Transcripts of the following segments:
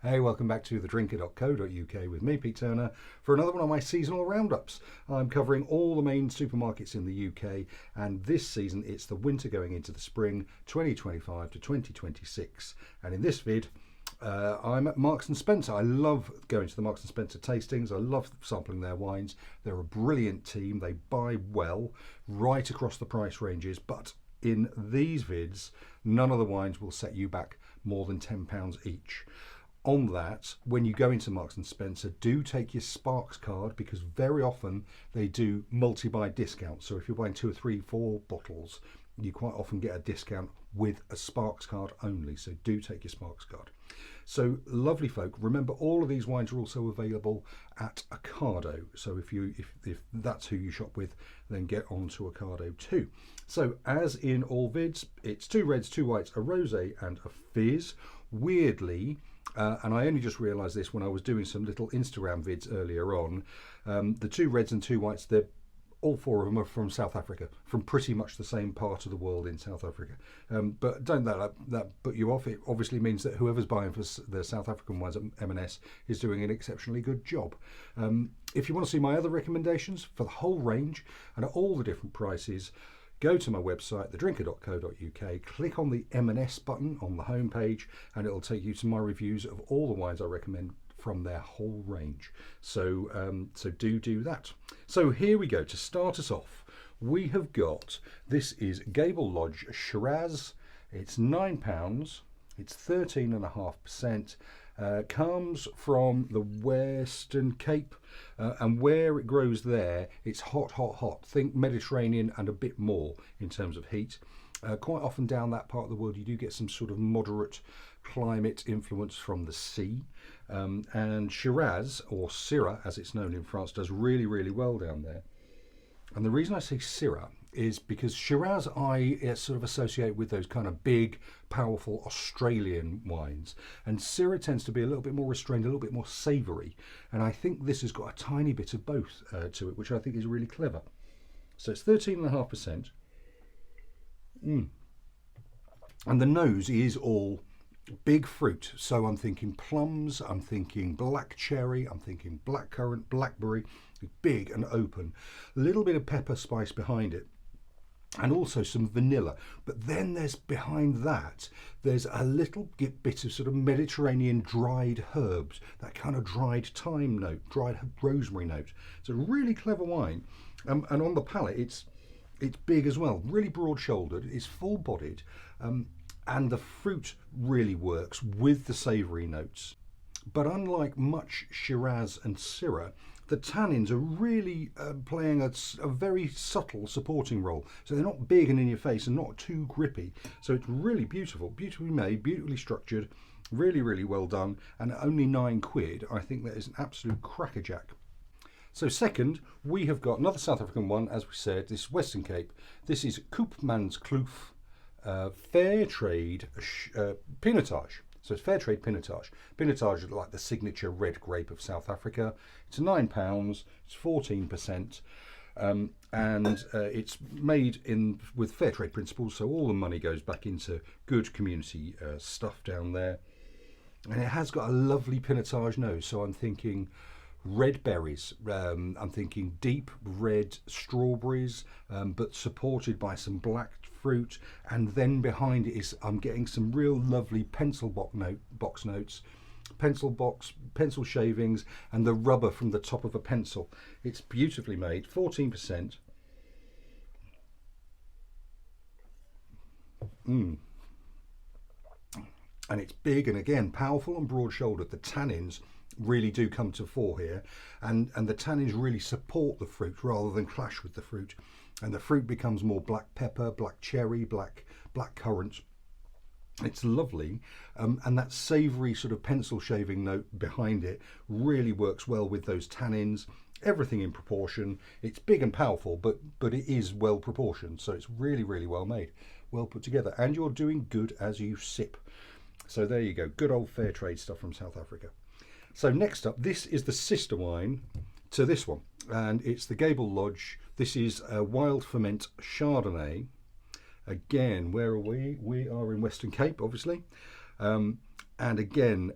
Hey, welcome back to thedrinker.co.uk with me, Pete Turner, for another one of my seasonal roundups. I'm covering all the main supermarkets in the UK, and this season it's the winter going into the spring 2025 to 2026. And in this vid, I'm at Marks and Spencer. I love going to the Marks and Spencer tastings. I love sampling their wines. They're a brilliant team. They buy well right across the price ranges, but in these vids, none of the wines will set you back more than £10 each. On that, when you go into Marks and Spencer, do take your Sparks card, because very often they do multi-buy discounts. So if you're buying 2 or 3, 4 bottles, you quite often get a discount with a Sparks card only. So do take your Sparks card. So lovely folk. Remember, all of these wines are also available at Ocado. So if that's who you shop with, then get on to Ocado too. So as in all vids, it's 2 reds, 2 whites, a rosé and a fizz. Weirdly, and I only just realised this when I was doing some little Instagram vids earlier on, the 2 reds and 2 whites, all 4 of them are from South Africa, from pretty much the same part of the world in South Africa. But don't let that put you off. It obviously means that whoever's buying for the South African wines at M&S is doing an exceptionally good job. If you want to see my other recommendations for the whole range and at all the different prices, go to my website, thedrinker.co.uk, click on the M&S button on the homepage, and it'll take you to my reviews of all the wines I recommend from their whole range. So do that. So here we go. To start us off, we have got, this is Gable Lodge Shiraz. It's £9. It's 13.5%. Comes from the Western Cape, and where it grows there, it's hot, hot, hot. Think Mediterranean and a bit more in terms of heat. Quite often down that part of the world, you do get some sort of moderate climate influence from the sea. And Shiraz, or Syrah as it's known in France, does really, really well down there. And the reason I say Syrah is because Shiraz I sort of associate with those kind of big, powerful Australian wines. And Syrah tends to be a little bit more restrained, a little bit more savoury. And I think this has got a tiny bit of both to it, which I think is really clever. So it's 13.5%. And the nose is all big fruit. So I'm thinking plums, I'm thinking black cherry, I'm thinking blackcurrant, blackberry, big and open. A little bit of pepper spice behind it, and also some vanilla. But then there's behind that, there's a little bit of sort of Mediterranean dried herbs, that kind of dried thyme note, dried rosemary note. It's a really clever wine. And on the palate, it's big as well, really broad-shouldered, it's full-bodied, and the fruit really works with the savoury notes. But unlike much Shiraz and Syrah, the tannins are really playing a very subtle supporting role. So they're not big and in your face and not too grippy. So it's really beautiful, beautifully made, beautifully structured, really, really well done. And at only £9, I think that is an absolute crackerjack. So second, we have got another South African one, as we said, this Western Cape. This is Koopmanskloof Fairtrade Pinotage. So it's Fairtrade Pinotage. Pinotage is like the signature red grape of South Africa. It's £9, it's 14%, and it's made with Fairtrade principles, so all the money goes back into good community stuff down there. And it has got a lovely Pinotage nose, so I'm thinking red berries, I'm thinking deep red strawberries, but supported by some black fruit, and then behind it is I'm getting some real lovely pencil box notes, pencil shavings, and the rubber from the top of a pencil. It's beautifully made, 14%. And it's big and again powerful and broad-shouldered. The tannins really do come to fore here, and the tannins really support the fruit rather than clash with the fruit, and the fruit becomes more black pepper, black cherry, black currant. It's lovely, and that savoury sort of pencil shaving note behind it really works well with those tannins. Everything in proportion. It's big and powerful, but it is well proportioned, so it's really, really well made, well put together, and you're doing good as you sip. So there you go, good old fair trade stuff from South Africa. So next up, this is the sister wine to this one, and it's the Gable Lodge. This is a wild ferment Chardonnay. Again, where are we? We are in Western Cape, obviously. And again,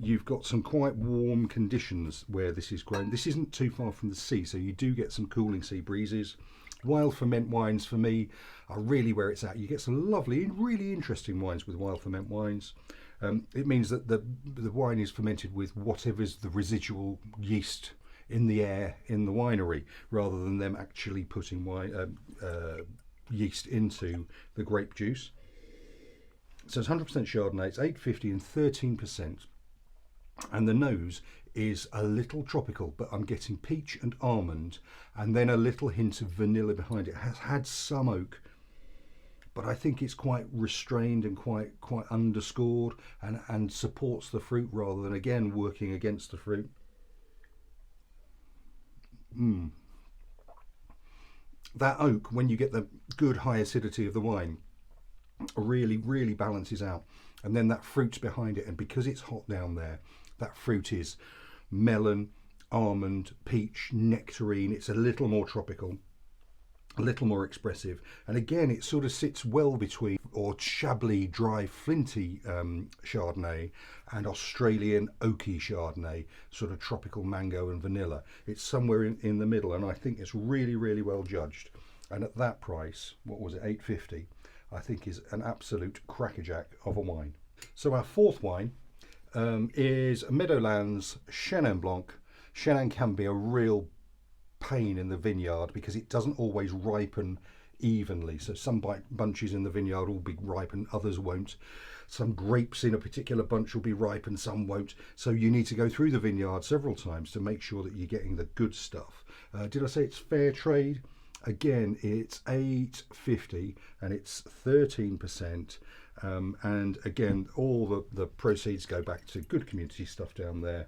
you've got some quite warm conditions where this is grown. This isn't too far from the sea, so you do get some cooling sea breezes. Wild ferment wines for me are really where it's at. You get some lovely, really interesting wines with wild ferment wines. It means that the wine is fermented with whatever's the residual yeast in the air in the winery, rather than them actually putting yeast into the grape juice. So it's 100% Chardonnay, it's 850 and 13%. And the nose is a little tropical, but I'm getting peach and almond, and then a little hint of vanilla behind it. It has had some oak, but I think it's quite restrained and quite underscored, and supports the fruit rather than, again, working against the fruit. That oak, when you get the good high acidity of the wine, really balances out, and then that fruit's behind it, and because it's hot down there, that fruit is melon, almond, peach, nectarine. It's a little more tropical, a little more expressive, and again it sort of sits well between or Chablis dry flinty Chardonnay and Australian oaky Chardonnay, sort of tropical mango and vanilla. It's somewhere in the middle, and I think it's really well judged. And at that price, what was it, $8.50, I think is an absolute crackerjack of a wine. So our fourth wine is Meadowlands Chenin Blanc. Chenin can be a real pain in the vineyard because it doesn't always ripen evenly. So some bunches in the vineyard will be ripe and others won't. Some grapes in a particular bunch will be ripe and some won't. So you need to go through the vineyard several times to make sure that you're getting the good stuff. Did I say it's Fairtrade? Again, it's $8.50 and it's 13%. And again, all the proceeds go back to good community stuff down there.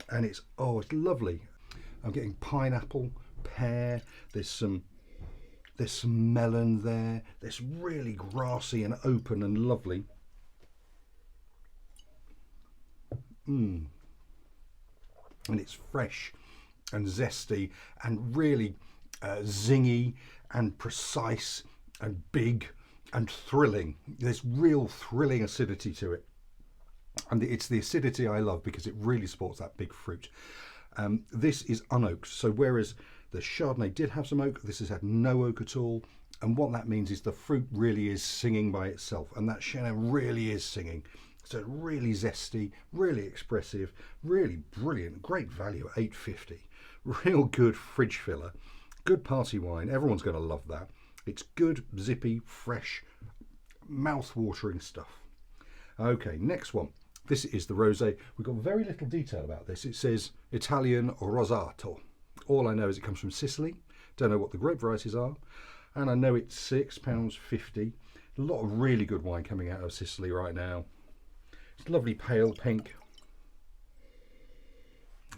And it's lovely. I'm getting pineapple, pear, there's some melon there. It's really grassy and open and lovely. And it's fresh and zesty and really zingy and precise and big and thrilling. There's real thrilling acidity to it, and it's the acidity I love because it really supports that big fruit. This is unoaked, so whereas the Chardonnay did have some oak, this has had no oak at all, and what that means is the fruit really is singing by itself, and that Chenin really is singing. So really zesty, really expressive, really brilliant, great value at $8.50. Real good fridge filler, good party wine. Everyone's going to love that. It's good, zippy, fresh, mouth-watering stuff. Okay, next one. This is the rosé. We've got very little detail about this. It says Italian Rosato. All I know is it comes from Sicily. Don't know what the grape varieties are. And I know it's £6.50. A lot of really good wine coming out of Sicily right now. It's lovely pale pink.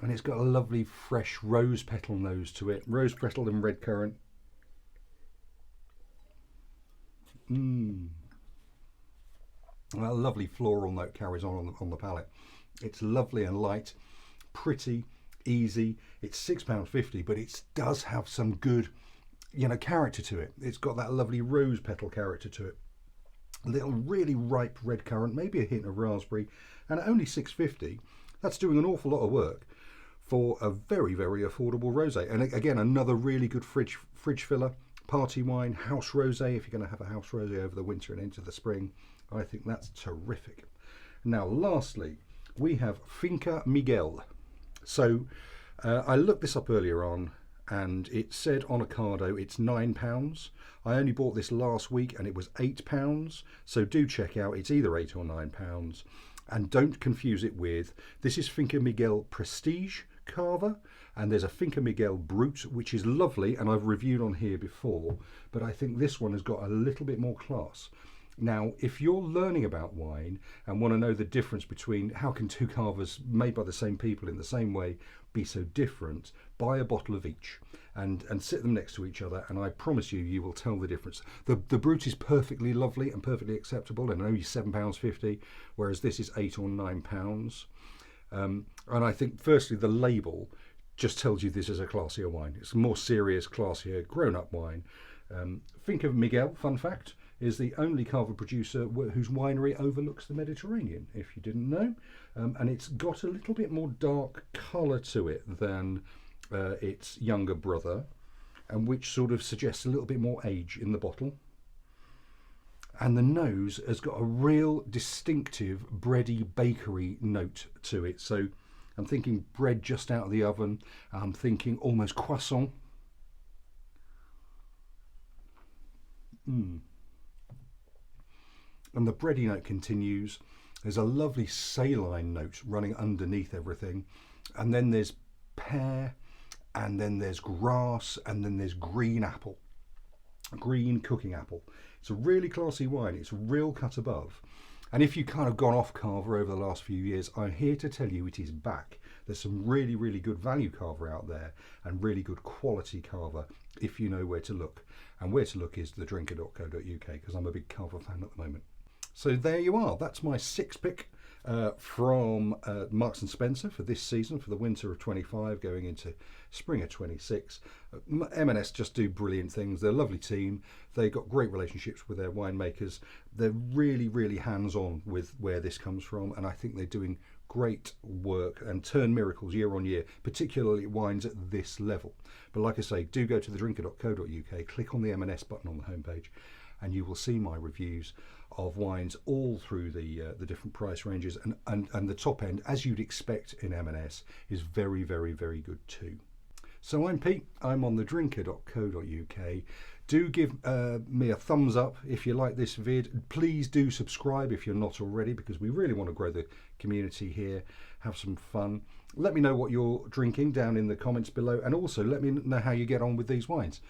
And it's got a lovely fresh rose petal nose to it. Rose petal and red currant. A lovely floral note carries on the palate. It's lovely and light, pretty, easy. It's £6.50, but it does have some good, character to it. It's got that lovely rose petal character to it. A little really ripe red currant, maybe a hint of raspberry, and at only £6.50, that's doing an awful lot of work for a very affordable rosé. And again, another really good fridge filler, party wine, house rosé. If you're going to have a house rosé over the winter and into the spring, I think that's terrific. Now, lastly, we have Finca Miguel. So I looked this up earlier on, and it said on Ocado it's £9. I only bought this last week and it was £8. So do check out. It's either £8 or £9. And don't confuse it with, this is Finca Miguel Prestige Cava, and there's a Finca Miguel Brut, which is lovely, and I've reviewed on here before, but I think this one has got a little bit more class. Now, if you're learning about wine and want to know the difference between how can two cavas made by the same people in the same way be so different, buy a bottle of each and sit them next to each other, and I promise you will tell the difference. The Brut is perfectly lovely and perfectly acceptable and only £7.50, whereas this is £8 or £9. And I think firstly the label just tells you this is a classier wine. It's a more serious, classier, grown-up wine. Finca Miguel, fun fact, is the only Cava producer whose winery overlooks the Mediterranean, if you didn't know. And it's got a little bit more dark colour to it than its younger brother, and which sort of suggests a little bit more age in the bottle. And the nose has got a real distinctive bready bakery note to it. So I'm thinking bread just out of the oven. I'm thinking almost croissant. And the bready note continues. There's a lovely saline note running underneath everything. And then there's pear, and then there's grass, and then there's green apple. Green cooking apple. It's a really classy wine. It's a real cut above. And if you've kind of gone off Cava over the last few years, I'm here to tell you it is back. There's some really, really good value Cava out there, and really good quality Cava if you know where to look. And where to look is thedrinker.co.uk, because I'm a big Cava fan at the moment. So there you are. That's my 6 pick from Marks and Spencer for this season, for the winter of 25 going into spring of 26. M&S just do brilliant things. They're a lovely team. They've got great relationships with their winemakers. They're really, really hands-on with where this comes from, and I think they're doing great work and turn miracles year on year, particularly wines at this level. But like I say, do go to thedrinker.co.uk, click on the M&S button on the homepage, and you will see my reviews of wines all through the different price ranges, and the top end, as you'd expect in M&S, is very, very, very good too. So I'm Pete, I'm on thedrinker.co.uk. Do give me a thumbs up if you like this vid. Please do subscribe if you're not already, because we really want to grow the community here, have some fun. Let me know what you're drinking down in the comments below, and also let me know how you get on with these wines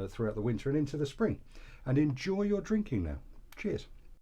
throughout the winter and into the spring. And enjoy your drinking now. Cheers.